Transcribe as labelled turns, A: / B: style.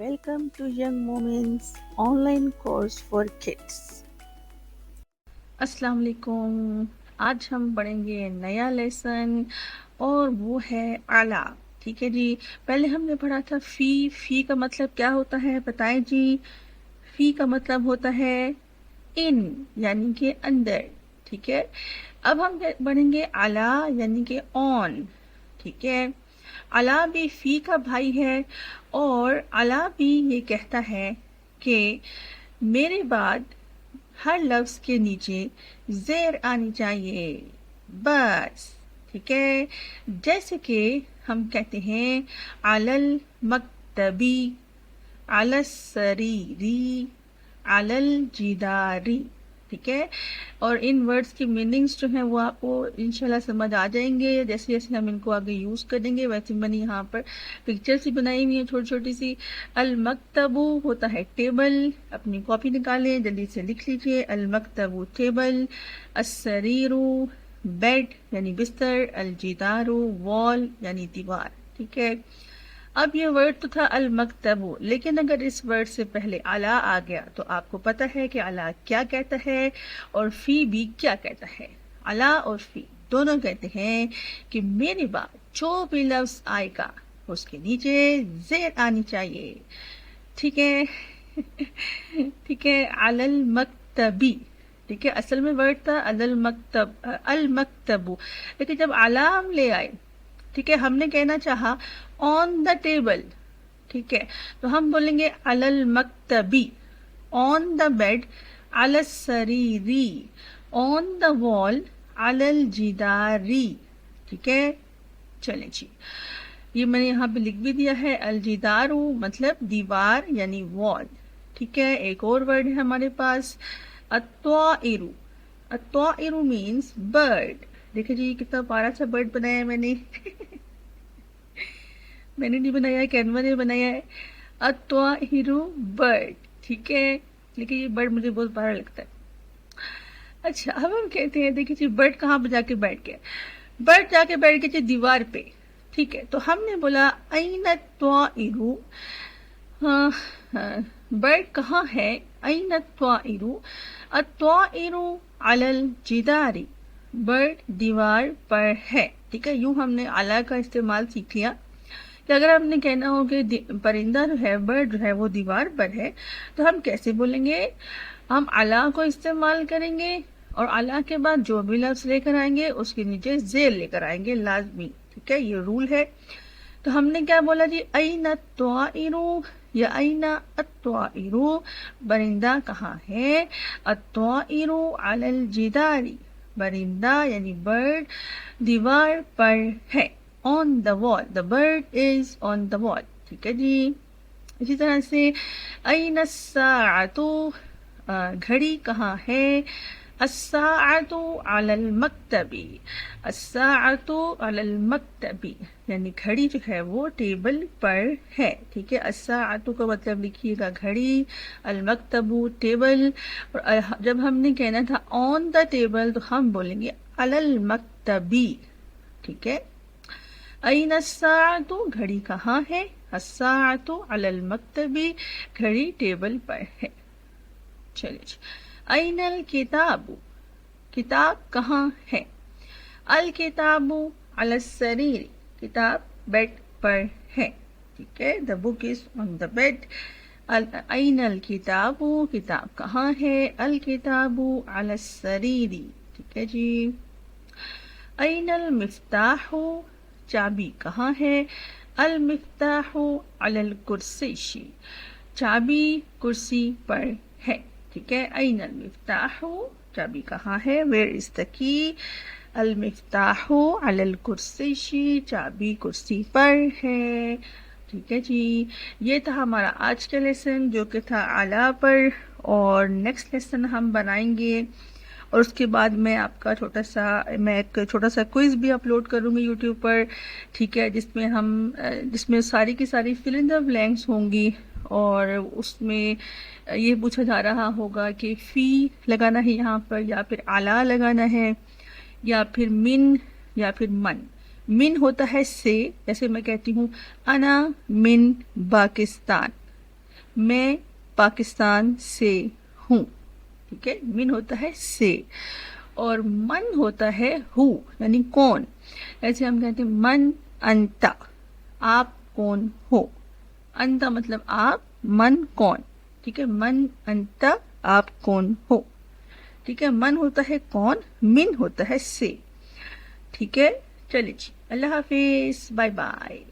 A: welcome to Young Moments online course for kids. السلام علیکم. آج ہم پڑھیں گے نیا لیسن اور وہ ہے اعلیٰ. ٹھیک ہے جی. پہلے ہم نے پڑھا تھا فی کا مطلب کیا ہوتا ہے بتائیں جی. فی کا مطلب ہوتا ہے ان یعنی کہ اندر. ٹھیک ہے. اب ہم پڑھیں گے اعلیٰ یعنی کہ آن. ٹھیک ہے. اعلیٰ بھی فی کا بھائی ہے اور اعلیٰ بھی یہ کہتا ہے کہ میرے بعد ہر لفظ کے نیچے زیر آنی چاہیے بس. ٹھیک ہے. جیسے کہ ہم کہتے ہیں علی المکتبی، علی السریری، علی الجداری. ٹھیک ہے. اور ان ورڈز کی میننگز جو ہیں وہ آپ کو انشاءاللہ سمجھ آ جائیں گے جیسے جیسے ہم ان کو آگے یوز کریں گے. ویسے میں نے یہاں پر پکچرز بھی بنائی ہوئی ہیں چھوٹی چھوٹی سی. المکتب ہوتا ہے ٹیبل. اپنی کاپی نکالیں جلدی سے لکھ لیجئے. المکتب ٹیبل، السریر بیڈ یعنی بستر، الجدار وال یعنی دیوار. ٹھیک ہے. اب یہ ورڈ تو تھا المکتب، لیکن اگر اس ورڈ سے پہلے اعلیٰ آ گیا تو آپ کو پتہ ہے کہ اعلیٰ کیا کہتا ہے اور فی بھی کیا کہتا ہے. اعلیٰ اور فی دونوں کہتے ہیں کہ میرے بعد جو بھی لفظ آئے گا اس کے نیچے زیر آنی چاہیے. ٹھیک ہے. ٹھیک ہے. علی المکتبی. ٹھیک ہے. اصل میں ورڈ تھا علی المکتب، المکتب، لیکن جب اعلیٰ ہم لے آئے، ٹھیک ہے، ہم نے کہنا چاہا آن دا ٹیبل. ٹھیک ہے. تو ہم بولیں گے علی المکتبی، آن دا بیڈ، علی السریری، آن دا وال، علی الجداری. ٹھیک ہے. چلیں جی. یہ میں نے یہاں پہ لکھ بھی دیا ہے. الجدار مطلب دیوار یعنی وال. ٹھیک ہے. ایک اور ورڈ ہے ہمارے پاس الطائر. الطائر مینس برڈ. دیکھیں جی کتنا پیارا سا برڈ بنایا ہے میں نے. میں نے نہیں بنایا ہے، کینوا نے بنایا ہے. الطائر برڈ. ٹھیک ہے. لیکن یہ برڈ مجھے بہت پیارا لگتا ہے. اچھا اب ہم کہتے ہیں دیکھیں جی برڈ کہاں پہ جا کے بیٹھ گیا. برڈ جا کے بیٹھ گیا جی دیوار پہ. ٹھیک ہے. تو ہم نے بولا این الطائر. برڈ کہاں ہے؟ این الطائر. الطائر علی الجدار. برڈ دیوار پر ہے. ٹھیک ہے. یوں ہم نے اعلیٰ کا استعمال سیکھ لیا کہ اگر ہم نے کہنا ہو کہ پرندہ جو ہے، برڈ جو ہے وہ دیوار پر ہے، تو ہم کیسے بولیں گے؟ ہم اعلیٰ کو استعمال کریں گے اور اعلیٰ کے بعد جو بھی لفظ لے کر آئیں گے اس کے نیچے زیر لے کر آئیں گے لازمی. ٹھیک ہے. یہ رول ہے. تو ہم نے کیا بولا جی؟ این الطائر یا این الطائر. پرندہ کہاں ہے؟ الطائر علی الجدار. پرندہ یعنی برڈ دیوار پر ہے. On the wall. The bird is on the wall. ٹھیک ہے جی. اسی طرح سے این الساعۃ. گھڑی کہاں ہے؟ الساعۃ علی المکتب. الساعۃ علی المکتب یعنی گھڑی جو ہے وہ ٹیبل پر ہے. ٹھیک ہے. الساعۃ کا مطلب لکھیے گا گھڑی، المکتب ٹیبل. اور جب ہم نے کہنا تھا آن دا ٹیبل تو ہم بولیں گے علی المکتبی. ٹھیک ہے. این الساعۃ. گھڑی کہاں ہے؟ الساعۃ علی المکتب. گھڑی ٹیبل پر ہے. چلیے جی. این الکتاب. کتاب کہاں ہے؟ الکتاب علی السریر. کتاب بیڈ پر ہے. ٹھیک ہے. The book is on the bed. این الکتاب. کتاب کہاں ہے؟ الکتاب علی السریر. ٹھیک ہے جی. این المفتاح. چابی کہاں ہے؟ المفتاح علی الکرسی. چابی کرسی پر ہے. ٹھیک ہے. این المفتاح. چابی کہاں ہے؟ ویئر از دا کی؟ المفتاح علی الکرسی. چابی کرسی پر ہے. ٹھیک ہے جی. یہ تھا ہمارا آج کا لیسن جو کہ تھا اعلیٰ پر. اور نیکسٹ لیسن ہم بنائیں گے اور اس کے بعد میں آپ کا ایک چھوٹا سا کوئز بھی اپلوڈ کروں گی یوٹیوب پر. ٹھیک ہے. جس میں ساری کی ساری فل ان دا بلینکس ہوں گی اور اس میں یہ پوچھا جا رہا ہوگا کہ فی لگانا ہے یہاں پر یا پھر اعلیٰ لگانا ہے یا پھر من یا پھر من. من ہوتا ہے سے، جیسے میں کہتی ہوں انا من پاکستان. میں پاکستان سے ہوں. ٹھیک ہے، من ہوتا ہے سے اور من ہوتا ہے ہو یعنی کون. ایسے ہم کہتے ہیں من انتا، آپ کون ہو. انتا مطلب آپ، من کون. ٹھیک ہے، من انتا آپ کون ہو. ٹھیک ہے، من ہوتا ہے کون، من ہوتا ہے سے. ٹھیک ہے، چلیے جی، اللہ حافظ، بائے بائے.